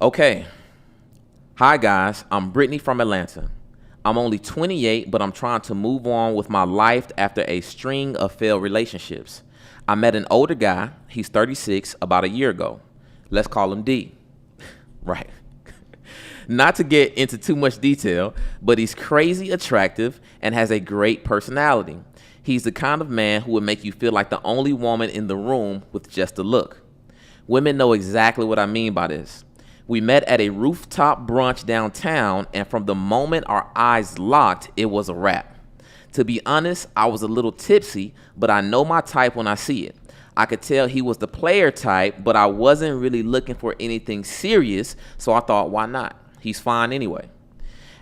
Okay. Hi, guys. I'm Brittany from Atlanta. I'm only 28, but I'm trying to move on with my life after a string of failed relationships. I met an older guy, he's 36, about a year ago. Let's call him D. Right. Not to get into too much detail, but he's crazy attractive and has a great personality. He's the kind of man who would make you feel like the only woman in the room with just a look. Women know exactly what I mean by this. We met at a rooftop brunch downtown, and from the moment our eyes locked, it was a wrap. To be honest, I was a little tipsy, but I know my type when I see it. I could tell he was the player type, but I wasn't really looking for anything serious, so I thought, why not? He's fine anyway.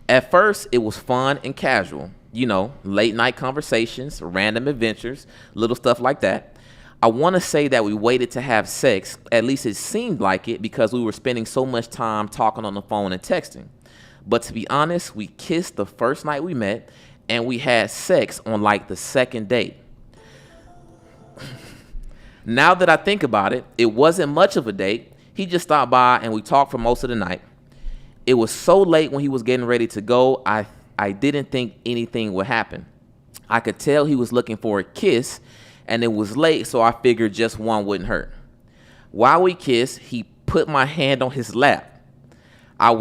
At first, it was fun and casual. Late night conversations, random adventures, little stuff like that. I want to say that we waited to have sex, at least it seemed like it, because we were spending so much time talking on the phone and texting. But to be honest, we kissed the first night we met, and we had sex on like the second date. Now that I think about it, it wasn't much of a date. He just stopped by and we talked for most of the night. It was so late when he was getting ready to go, I didn't think anything would happen. I could tell he was looking for a kiss, and it was late, so I figured just one wouldn't hurt. While we kissed, he put my hand on his lap. I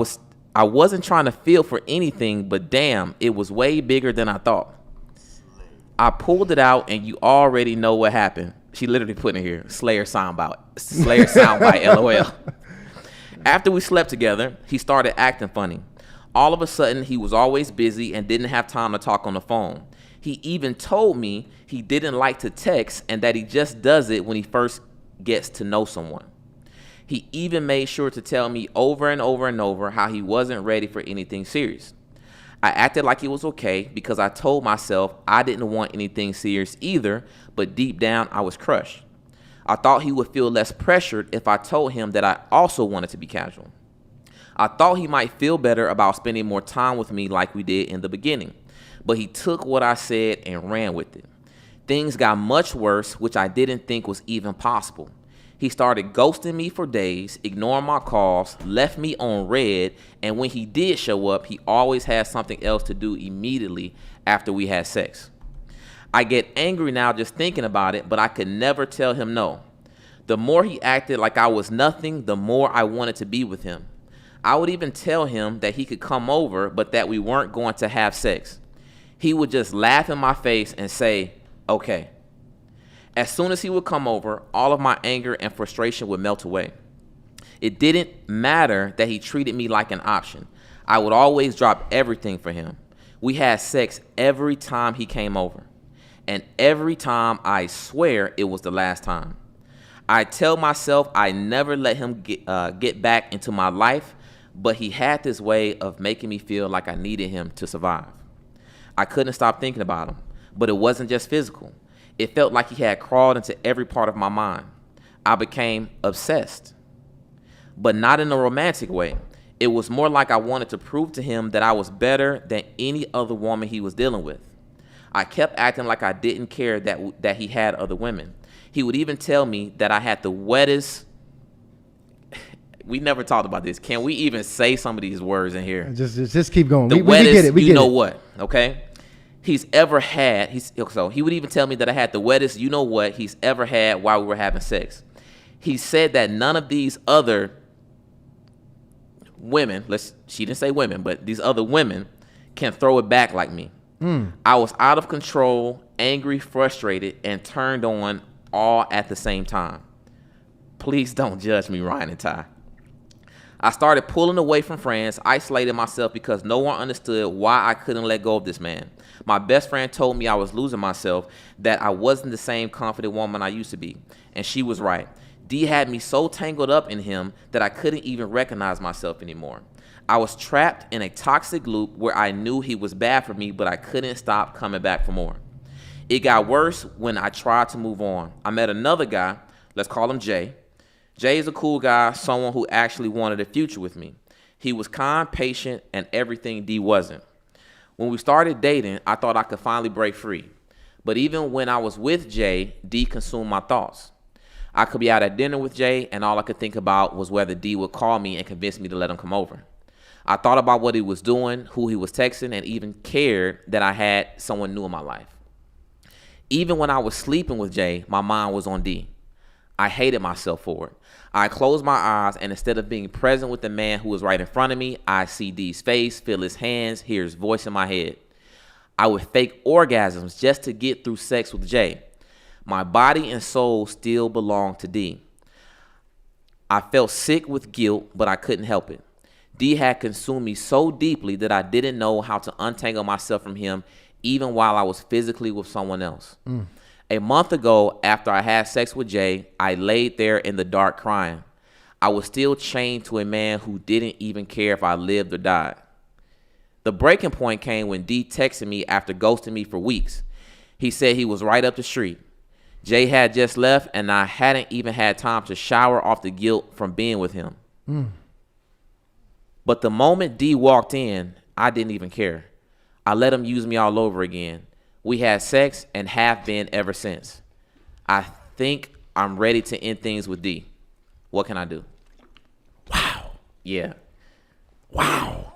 wasn't trying to feel for anything, but damn, it was way bigger than I thought. I pulled it out, and you already know what happened. She literally put in here, Slayer soundbite, LOL. After we slept together, he started acting funny. All of a sudden, he was always busy and didn't have time to talk on the phone. He even told me he didn't like to text and that he just does it when he first gets to know someone. He even made sure to tell me over and over and over how he wasn't ready for anything serious. I acted like it was okay because I told myself I didn't want anything serious either, but deep down I was crushed. I thought he would feel less pressured if I told him that I also wanted to be casual. I thought he might feel better about spending more time with me like we did in the beginning. But he took what I said and ran with it. Things got much worse, which I didn't think was even possible. He started ghosting me for days, ignoring my calls, left me on red, and when he did show up, he always had something else to do immediately after we had sex. I get angry now just thinking about it, but I could never tell him no. The more he acted like I was nothing, the more I wanted to be with him. I would even tell him that he could come over, but that we weren't going to have sex. He would just laugh in my face and say, okay. As soon as he would come over, all of my anger and frustration would melt away. It didn't matter that he treated me like an option. I would always drop everything for him. We had sex every time he came over. And every time, I swear, it was the last time. I tell myself I never let him get back into my life, but he had this way of making me feel like I needed him to survive. I couldn't stop thinking about him, but it wasn't just physical. It felt like he had crawled into every part of my mind. I became obsessed, but not in a romantic way. It was more like I wanted to prove to him that I was better than any other woman he was dealing with. I kept acting like I didn't care that he had other women. He would even tell me that I had the wettest. We never talked about this. Can we even say some of these words in here? Just keep going. The wettest, we get it. We get it. What? Okay. He's ever had. So he would even tell me that I had the wettest, he's ever had while we were having sex. He said that none of these other women, she didn't say women, but these other women can throw it back like me. I was out of control, angry, frustrated, and turned on all at the same time. Please don't judge me, Ryan and Ty. I started pulling away from friends, isolated myself because no one understood why I couldn't let go of this man. My best friend told me I was losing myself, that I wasn't the same confident woman I used to be. And she was right. D had me so tangled up in him that I couldn't even recognize myself anymore. I was trapped in a toxic loop where I knew he was bad for me, but I couldn't stop coming back for more. It got worse when I tried to move on. I met another guy, let's call him Jay. Jay is a cool guy, someone who actually wanted a future with me. He was kind, patient, and everything D wasn't. When we started dating, I thought I could finally break free. But even when I was with Jay, D consumed my thoughts. I could be out at dinner with Jay, and all I could think about was whether D would call me and convince me to let him come over. I thought about what he was doing, who he was texting, and even cared that I had someone new in my life. Even when I was sleeping with Jay, my mind was on D. I hated myself for it. I closed my eyes, and instead of being present with the man who was right in front of me, I see D's face, feel his hands, hear his voice in my head. I would fake orgasms just to get through sex with Jay. My body and soul still belonged to D. I felt sick with guilt, but I couldn't help it. D had consumed me so deeply that I didn't know how to untangle myself from him, even while I was physically with someone else. A month ago, after I had sex with Jay, I laid there in the dark crying. I was still chained to a man who didn't even care if I lived or died. The breaking point came when D texted me after ghosting me for weeks. He said he was right up the street. Jay had just left, and I hadn't even had time to shower off the guilt from being with him. But the moment D walked in, I didn't even care. I let him use me all over again. We had sex and have been ever since. I think I'm ready to end things with D. What can I do? Wow. Yeah. Wow.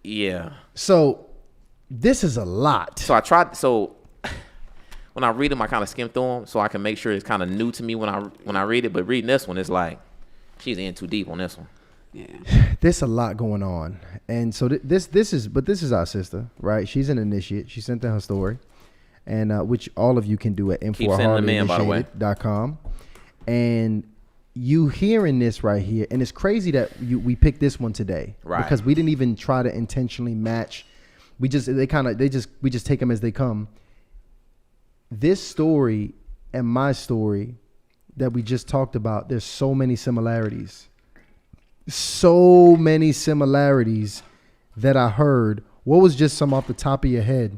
Yeah. So this is a lot. So when I read them, I kind of skim through them so I can make sure it's kind of new to me when I read it. But reading this one, it's like she's in too deep on this one. Yeah. There's a lot going on, and so this is our sister, right? She's an initiate. She sent in her story, and which all of you can do at info@hardlyinitiated.com. And you hearing this right here, and it's crazy that we picked this one today, right? Because we didn't even try to intentionally match. We just take them as they come. This story and my story that we just talked about, there's so many similarities. So many similarities that I heard. What was just some off the top of your head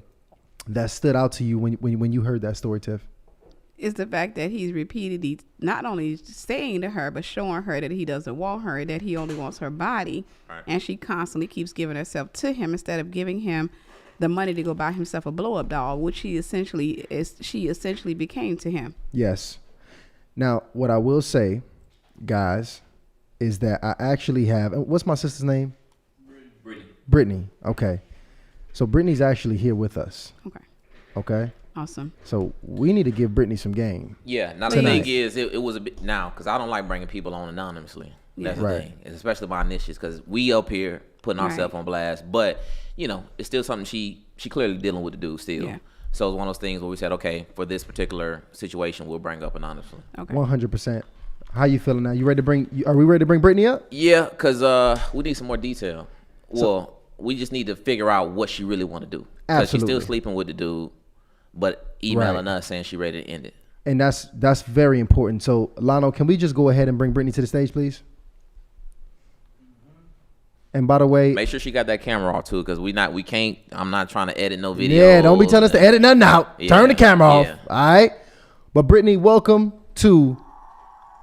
that stood out to you when you heard that story, Tiff? Is the fact that he's repeatedly not only saying to her, but showing her that he doesn't want her, that he only wants her body. Right. And she constantly keeps giving herself to him instead of giving him the money to go buy himself a blow-up doll, which she essentially became to him. Yes. Now, what I will say, guys, is that I actually have, what's my sister's name? Brittany. Okay. So Brittany's actually here with us. Okay. Awesome. So we need to give Brittany some game. Yeah. Now the thing is, it was a bit now because I don't like bringing people on anonymously. That's the thing, especially my initiates, because we up here putting ourselves on blast. But it's still something she clearly dealing with the dude still. Yeah. So it's one of those things where we said, okay, for this particular situation, we'll bring up anonymously. Okay. 100%. How you feeling now? Are we ready to bring Brittany up? Yeah, because we need some more detail. Well, we just need to figure out what she really want to do. Because she's still sleeping with the dude, but emailing us saying she ready to end it. And that's very important. So, Lano, can we just go ahead and bring Brittany to the stage, please? And by the way, make sure she got that camera off too, because I'm not trying to edit no video. Yeah, don't be telling us to edit nothing out. Yeah, turn the camera off. All right. But Brittany, welcome to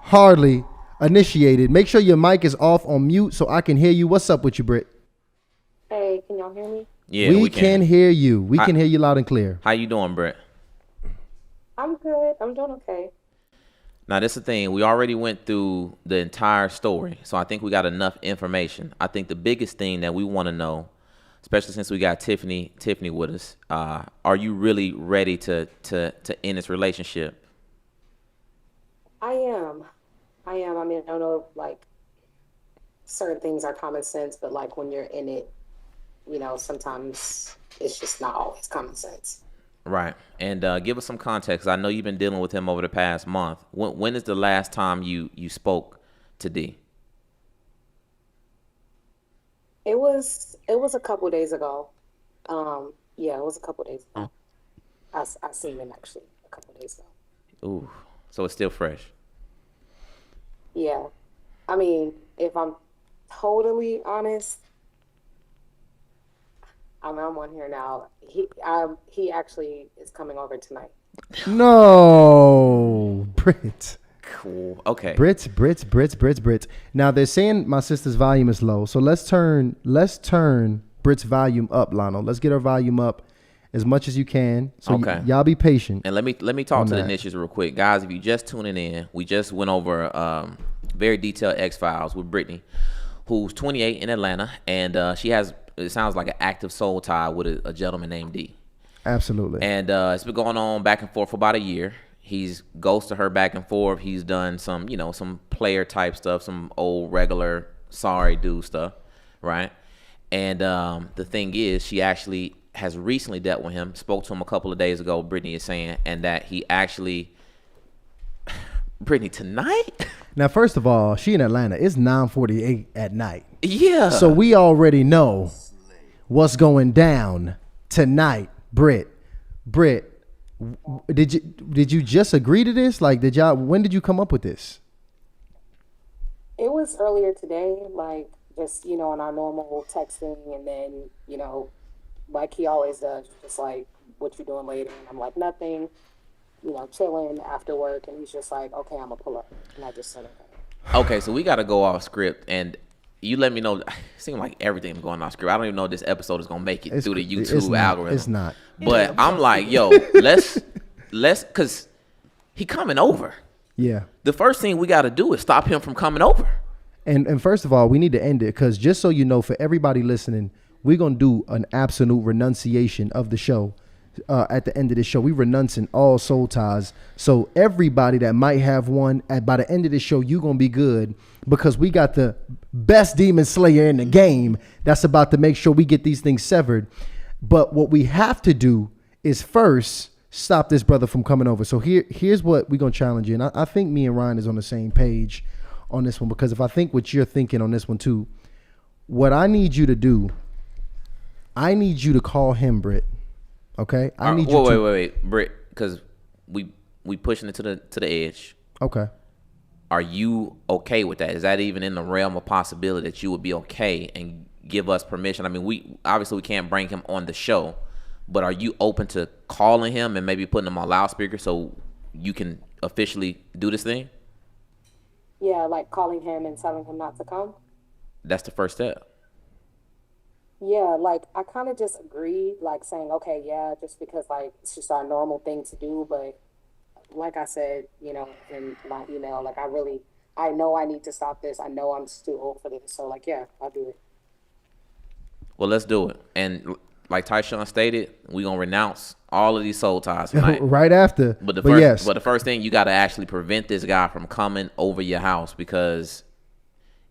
Hardly Initiated. Make sure your mic is off on mute so I can hear you. What's up with you, Britt? Hey, can y'all hear me? Yeah, we can hear you. We can hear you loud and clear. How you doing, Britt? I'm good. I'm doing okay. Now, this is the thing. We already went through the entire story, so I think we got enough information. I think the biggest thing that we want to know, especially since we got Tiffany with us, are you really ready to end this relationship? I am. I mean, I don't know, like, certain things are common sense, but, like, when you're in it, sometimes it's just not always common sense. Right. And give us some context. I know you've been dealing with him over the past month. When is the last time you spoke to D? It was a couple days ago. Yeah, it was a couple days ago. I seen him actually a couple days ago. Ooh, so it's still fresh. Yeah. I mean, if I'm totally honest, I'm on here now. He actually is coming over tonight. No, Brit. Cool. Okay. Brits. Now they're saying my sister's volume is low, so let's turn Brit's volume up, Lano. Let's get her volume up, as much as you can. So Okay. y'all be patient. And let me talk to the that. niches real quick, guys. If you just tuning in, we just went over very detailed X-Files with Brittany, who's 28 in Atlanta, and she has, it sounds like, an active soul tie with a gentleman named D. Absolutely. And it's been going on back and forth for about a year. He's ghosted her back and forth. He's done some, some player type stuff, some old regular sorry dude stuff, right? And the thing is, she actually has recently dealt with him. Spoke to him a couple of days ago. Brittany is saying, and that he actually, Brittany, tonight. Now, first of all, she in Atlanta. It's 9:48 at night. Yeah. So we already know what's going down tonight. Britt, did you just agree to this? Like, when did you come up with this? It was earlier today, like just, in our normal texting, and then, like he always does, just like, what you doing later? And I'm like, nothing, chilling after work. And he's just like, okay, I'm gonna pull up. And I just said, okay. Okay, so we got to go off script, and you let me know. It seems like everything's going off script. I don't even know if this episode is going to make it through the YouTube algorithm. It's not. But I'm like, yo, let's, because he coming over. Yeah. The first thing we got to do is stop him from coming over. And first of all, we need to end it because just so you know, for everybody listening, we're going to do an absolute renunciation of the show. At the end of this show, we renouncing all soul ties. So everybody that might have one, by the end of this show, you're going to be good because we got the best demon slayer in the game that's about to make sure we get these things severed. But what we have to do is first stop this brother from coming over. So here's what we're going to challenge you. And I think me and Ryan is on the same page on this one, because if I think what you're thinking on this one too, what I need you to do, I need you to call him, Britt. Okay, I need you. Wait, Britt, because we pushing it to the edge. Okay. Are you okay with that? Is that even in the realm of possibility that you would be okay and give us permission? I mean, we can't bring him on the show, but are you open to calling him and maybe putting him on loudspeaker so you can officially do this thing? Yeah, like calling him and telling him not to come. That's the first step. Yeah, like I kind of just agreed, like saying, okay, yeah, just because like it's just our normal thing to do. But like I said, in my email, like I know I need to stop this. I know I'm just too old for this. So like, yeah, I'll do it. Well, let's do it. And like Tyshawn stated, we're going to renounce all of these soul ties tonight. Right after. But the first thing, you got to actually prevent this guy from coming over your house, because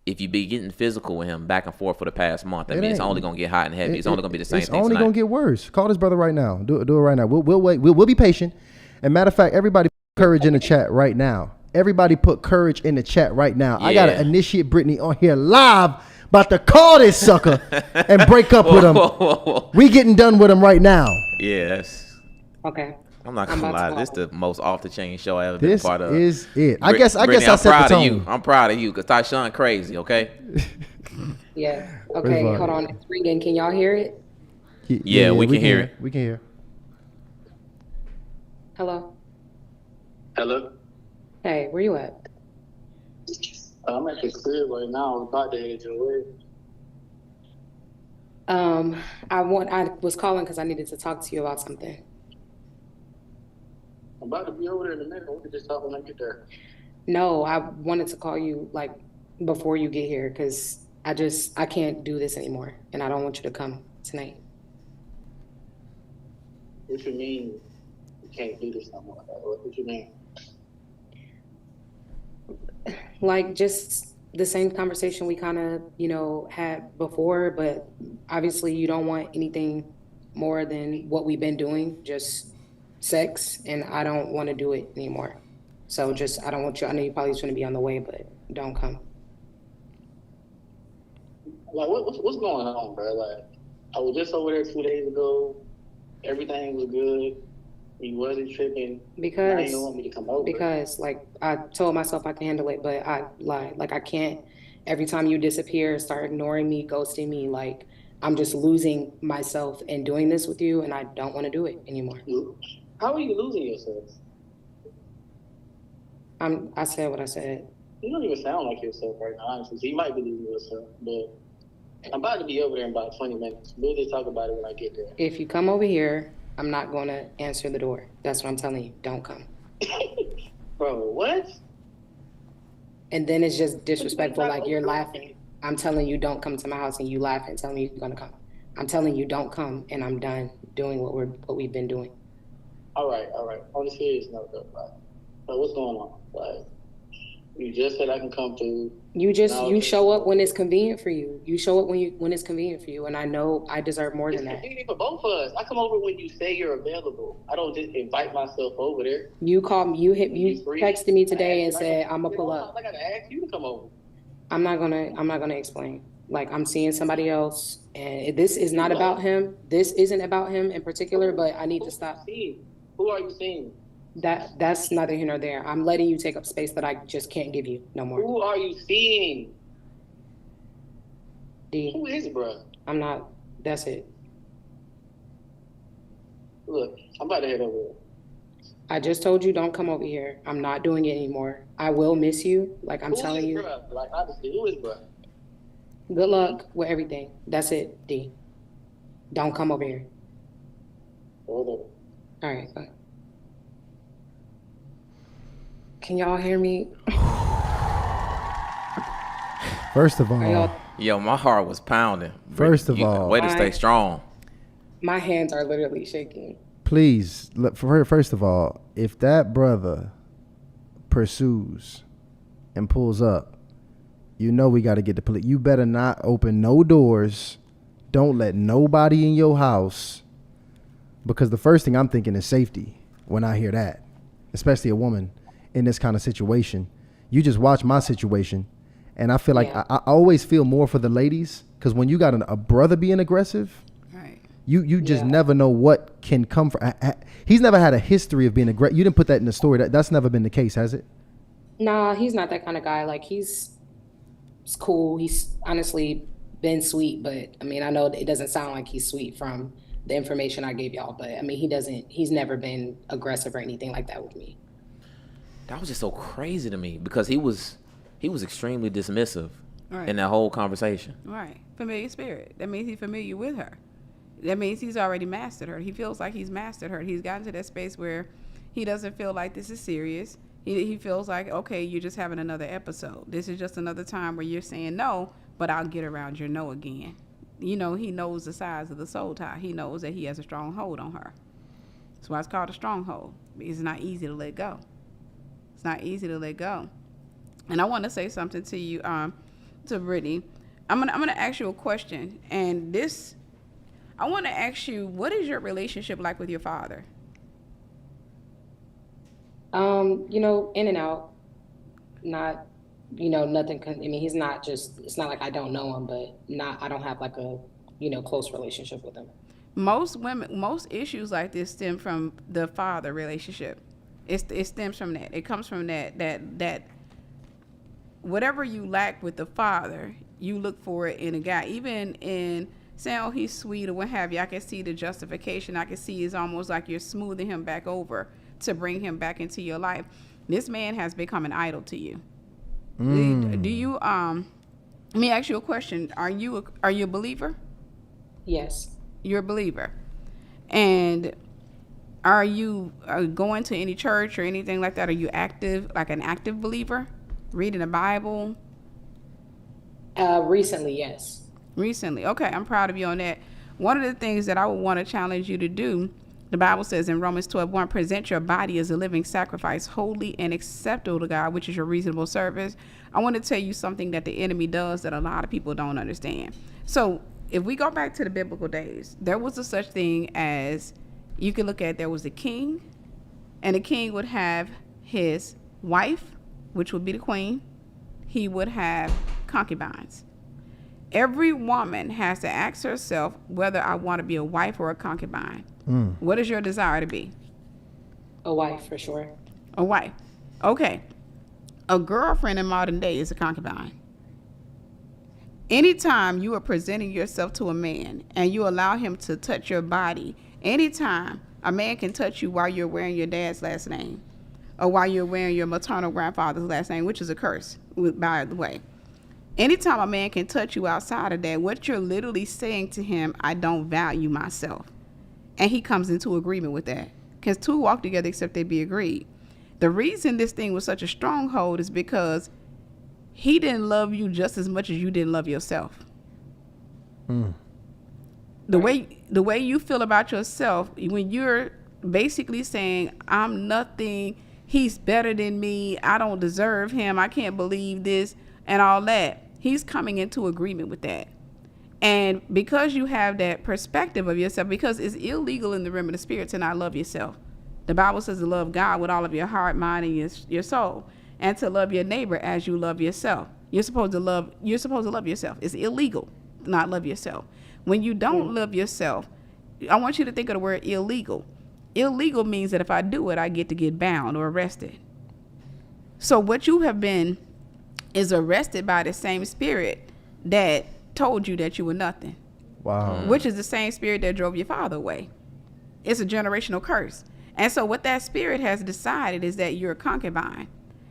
if you be getting physical with him back and forth for the past month, I mean, it's only going to get hot and heavy. It's only going to be the same thing tonight. It's only going to get worse. Call this brother right now. Do it right now. We'll wait. We'll be patient. And matter of fact, everybody put courage in the chat right now. Everybody put courage in the chat right now. Yeah. I got to initiate Brittany on here live, about to call this sucker and break up with him. Whoa. We getting done with him right now. Yes. Okay. I'm not gonna lie, this is the most off the chain show I ever been a part of. This is it. I guess Brittany, I set the tone. I'm proud of you, because Tyshawn crazy, okay? Yeah. Okay, hold on. It's ringing. Can y'all hear it? Yeah, we can hear it. We can hear. Hello? Hello? Hey, where you at? I'm at the crib right now. I'm about to head your way. I was calling because I needed to talk to you about something. I'm about to be over there in a minute. We can just talk when I get there. No, I wanted to call you like before you get here because I can't do this anymore, and I don't want you to come tonight. What you mean you can't do this no more? What you mean? Like just the same conversation we kind of, had before, but obviously you don't want anything more than what we've been doing, just sex, and I don't want to do it anymore. So I don't want you, I know you probably just want to be on the way, but don't come. Like, what's going on, bro? Like, I was just over there 2 days ago. Everything was good. You wasn't tripping. Because now you don't want me to come over. Because, like, I told myself I can handle it, but I lied. Like, I can't. Every time you disappear, start ignoring me, ghosting me, like, I'm just losing myself in doing this with you, and I don't want to do it anymore. How are you losing yourself? I said what I said. You don't even sound like yourself right now, honestly. So you might be losing yourself, but I'm about to be over there in about 20 minutes. We'll just talk about it when I get there. If you come over here, I'm not going to answer the door. That's what I'm telling you. Don't come. Bro, what? And then it's just disrespectful. Like, you're laughing. I'm telling you, don't come to my house, and you laugh and tell me you're going to come. I'm telling you, don't come, and I'm done doing what we've been doing. All right. On the serious note, though, right? So what's going on? Like, you just said I can come through. You show up when it's convenient for you. You show up when it's convenient for you, and I know I deserve more than that. It's convenient for both of us. I come over when you say you're available. I don't just invite myself over there. You called me. You texted me today and said I'm gonna pull up. I gotta ask you to come over. I'm not gonna explain. Like, I'm seeing somebody else, and this is not about him. This isn't about him in particular, but I need to stop. Who are you seeing? That's neither here nor there. I'm letting you take up space that I just can't give you no more. Who are you seeing? D. Who is, bro? I'm not. That's it. Look, I'm about to head over there. I just told you don't come over here. I'm not doing it anymore. I will miss you. Like, I'm telling you. Bruh? Like, honestly, who is, bro? Good luck with everything. That's it, D. Don't come over here. Hold on. All right, bye. Can y'all hear me? First of all, Yo, my heart was pounding. First of all, way to stay strong. My hands are literally shaking. Please, first of all, if that brother pursues and pulls up, you know we got to get the police. You better not open no doors. Don't let nobody in your house, because the first thing I'm thinking is safety when I hear that, especially a woman in this kind of situation. You just watch my situation, and I feel like I always feel more for the ladies, because when you got a brother being aggressive, right, you just never know what can come from. He's never had a history of being aggressive. You didn't put that in the story. That's never been the case, has it? Nah, he's not that kind of guy. Like, he's cool. He's honestly been sweet, but I mean, I know it doesn't sound like he's sweet from the information I gave y'all, but I mean, he's never been aggressive or anything like that with me. That was just so crazy to me, because he was extremely dismissive in that whole conversation. Right. Familiar spirit. That means he's familiar with her. That means he's already mastered her. He feels like he's mastered her. He's gotten to that space where he doesn't feel like this is serious. He feels like, okay, you're just having another episode. This is just another time where you're saying no, but I'll get around your no again. You know, he knows the size of the soul tie. He knows that he has a strong hold on her. That's why it's called a stronghold. It's not easy to let go. It's not easy to let go. And I want to say something to you, to Brittany. I'm gonna ask you a question, and this, I want to ask you, what is your relationship like with your father? You know, in and out. Not, you know, nothing. I mean, he's not just. It's not like I don't know him, but I don't have like a, you know, close relationship with him. Most issues like this stem from the father relationship. It stems from that. It comes from that whatever you lack with the father, you look for it in a guy. Even in saying, oh, he's sweet or what have you, I can see the justification. I can see it's almost like you're smoothing him back over to bring him back into your life. This man has become an idol to you. Do you let me ask you a question. Are you a believer? Yes. You're a believer. And are you going to any church or anything like that? Are you active, like an active believer? Reading the Bible? Recently, yes. Recently. Okay, I'm proud of you on that. One of the things that I would want to challenge you to do, the Bible says in Romans 12:1, present your body as a living sacrifice, holy and acceptable to God, which is your reasonable service. I want to tell you something that the enemy does that a lot of people don't understand. So if we go back to the biblical days, there was a such thing as, you can look at, there was a king, and the king would have his wife, which would be the queen. He would have concubines. Every woman has to ask herself whether I want to be a wife or a concubine. What is your desire to be? A wife, for sure. A wife. Okay. A girlfriend in modern day is a concubine. Anytime you are presenting yourself to a man and you allow him to touch your body, anytime a man can touch you while you're wearing your dad's last name or while you're wearing your maternal grandfather's last name, which is a curse, by the way. Anytime a man can touch you outside of that, what you're literally saying to him, I don't value myself. And he comes into agreement with that. Because two walk together except they be agreed. The reason this thing was such a stronghold is because he didn't love you just as much as you didn't love yourself. The way you feel about yourself, when you're basically saying, I'm nothing, he's better than me, I don't deserve him, I can't believe this, and all that, he's coming into agreement with that. And because you have that perspective of yourself, because it's illegal in the realm of the spirit to not love yourself. The Bible says to love God with all of your heart, mind, and your soul, and to love your neighbor as you love yourself. You're supposed to love yourself. It's illegal to not love yourself. When you don't love yourself, I want you to think of the word illegal. Illegal means that if I do it, I get bound or arrested. So what you have been is arrested by the same spirit that told you that you were nothing. Wow. Which is the same spirit that drove your father away. It's a generational curse. And so what that spirit has decided is that you're a concubine.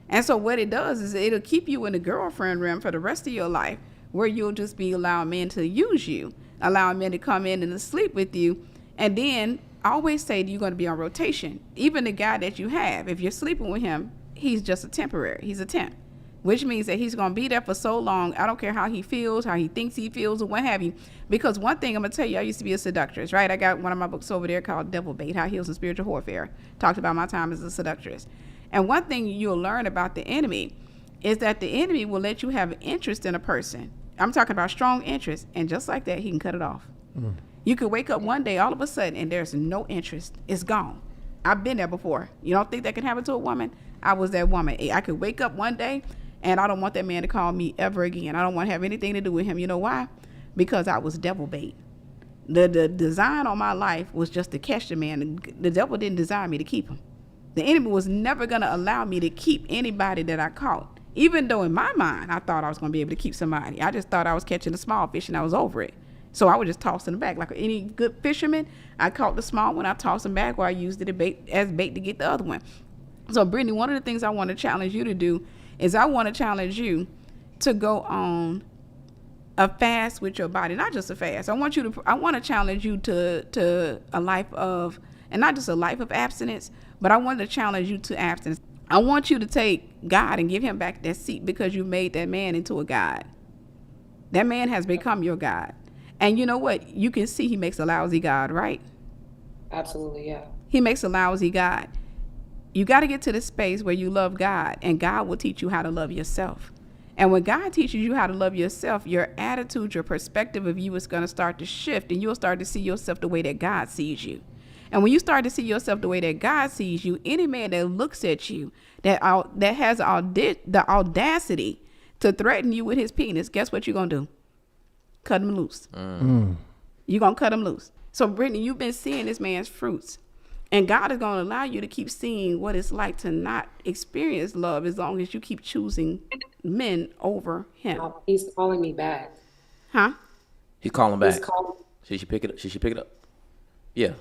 And so what it does is it'll keep you in the girlfriend realm for the rest of your life, where you'll just be allowing men to use you, allowing men to come in and to sleep with you. And then I always say you're going to be on rotation. Even the guy that you have, if you're sleeping with him, he's just a temporary. He's a temp, which means that he's going to be there for so long. I don't care how he feels, how he thinks he feels, or what have you. Because one thing I'm going to tell you, I used to be a seductress, right? I got one of my books over there called Devil Bait, How Heals and Spiritual Warfare. Talked about my time as a seductress. And one thing you'll learn about the enemy is that the enemy will let you have interest in a person. I'm talking about strong interest. And just like that, he can cut it off. You could wake up one day all of a sudden and there's no interest. It's gone. I've been there before. You don't think that can happen to a woman? I was that woman. I could wake up one day and I don't want that man to call me ever again. I don't want to have anything to do with him. You know why? Because I was devil bait. The design on my life was just to catch the man. The devil didn't design me to keep him. The enemy was never going to allow me to keep anybody that I caught. Even though in my mind, I thought I was going to be able to keep somebody. I just thought I was catching a small fish and I was over it. So I would just toss them back. Like any good fisherman, I caught the small one, I tossed them back, or I used it as bait to get the other one. So Brittany, one of the things I want to challenge you to do is I want to challenge you to go on a fast with your body. Not just a fast. I want to challenge you to a life of, and not just a life of abstinence, but I want to challenge you to abstinence. I want you to take God and give him back that seat, because you made that man into a God. That man has become your God. And you know what? You can see he makes a lousy God, right? Absolutely, yeah. He makes a lousy God. You got to get to the space where you love God, and God will teach you how to love yourself. And when God teaches you how to love yourself, your attitude, your perspective of you is going to start to shift, and you'll start to see yourself the way that God sees you. And when you start to see yourself the way that God sees you, any man that looks at you, that has the audacity to threaten you with his penis, guess what you're going to do? Cut him loose. You're going to cut him loose. So, Brittany, you've been seeing this man's fruits. And God is going to allow you to keep seeing what it's like to not experience love as long as you keep choosing men over him. He's calling me back. Huh? He's calling back. He's calling. She should pick it up. She should pick it up. Yeah.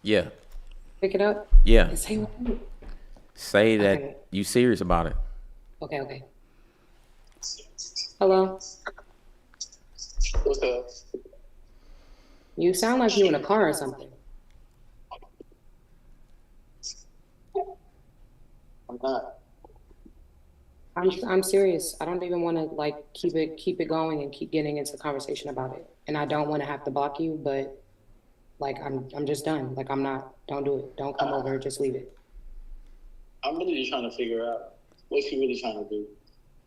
Yeah. Pick it up? Yeah. And say what? Say that Okay. you serious about it. Okay. Hello? What's up? You sound like you in a car or something. I'm not. I'm serious. I don't even want to like keep it going and keep getting into conversation about it. And I don't want to have to block you, but like I'm just done. Like don't do it. Don't come over, just leave it. I'm really just trying to figure out what you really trying to do.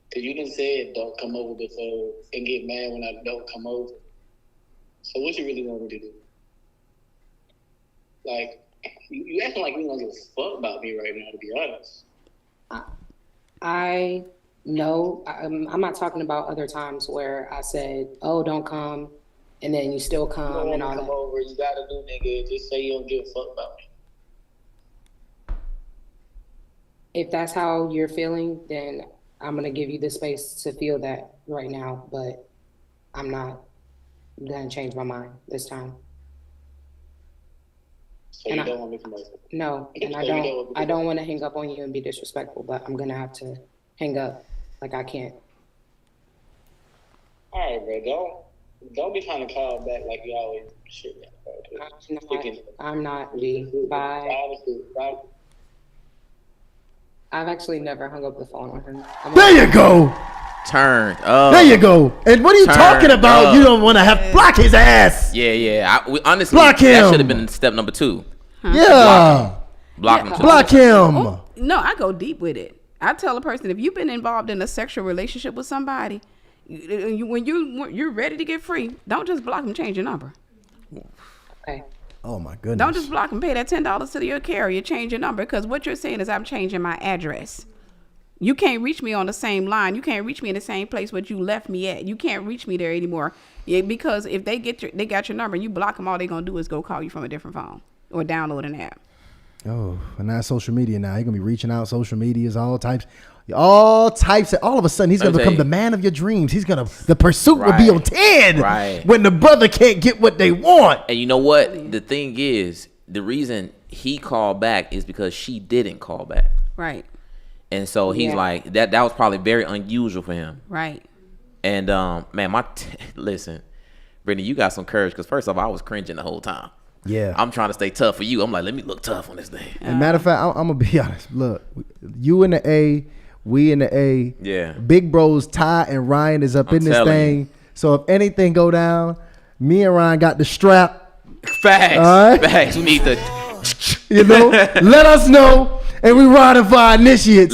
Because you didn't say don't come over before and get mad when I don't come over. So what you really want me to do? Like, you acting like you don't give a fuck about me right now, to be honest. I know I'm not talking about other times where I said, "Oh, don't come," and then you still You come don't want and to all come that. over, you gotta do, nigga. Just say you don't give a fuck about me. If that's how you're feeling, then I'm gonna give you the space to feel that right now. But I'm not gonna change my mind this time. So And you I- don't want me to come over. No, and So you don't want me to I come don't want to hang up on you and be disrespectful, but I'm gonna have to hang up. Like I can't. All right, bro. Don't be trying to call back like you always shit. I'm not G. Bye. I've actually never hung up the phone on him. There you go. Turned up. There you go. And what are you Turn talking about? up. You don't want to have block his ass. Yeah. Honestly, Block that him. should have been step number 2. Yeah. Block him. Block him. Oh, no, I go deep with it. I tell a person, if you've been involved in a sexual relationship with somebody, when you're ready to get free, don't just block them, change your number. Okay. Oh my goodness. Don't just block them, pay that $10 to your carrier, change your number, because what you're saying is I'm changing my address. You can't reach me on the same line. You can't reach me in the same place where you left me at. You can't reach me there anymore. Yeah, because if they got your number and you block them, all they're gonna do is go call you from a different phone or download an app. Oh, and now social media. Now you're gonna be reaching out social medias, all types. All of a sudden, he's gonna become the man of your dreams. The pursuit will be on 10. Right. When the brother can't get what they want. And you know what? The thing is, the reason he called back is because she didn't call back. Right. And so he's like, that was probably very unusual for him. Right. And man, listen, Brittany, you got some courage, because first off, I was cringing the whole time. Yeah. I'm trying to stay tough for you. I'm like, let me look tough on this thing. And matter of fact, I'm gonna be honest. Look, you in the A, we in the A. Yeah. Big bros Ty and Ryan is up in this thing. you. So if anything go down, me and Ryan got the strap. Facts. All right? Facts. We need to. Let us know, and we riding for our initiates.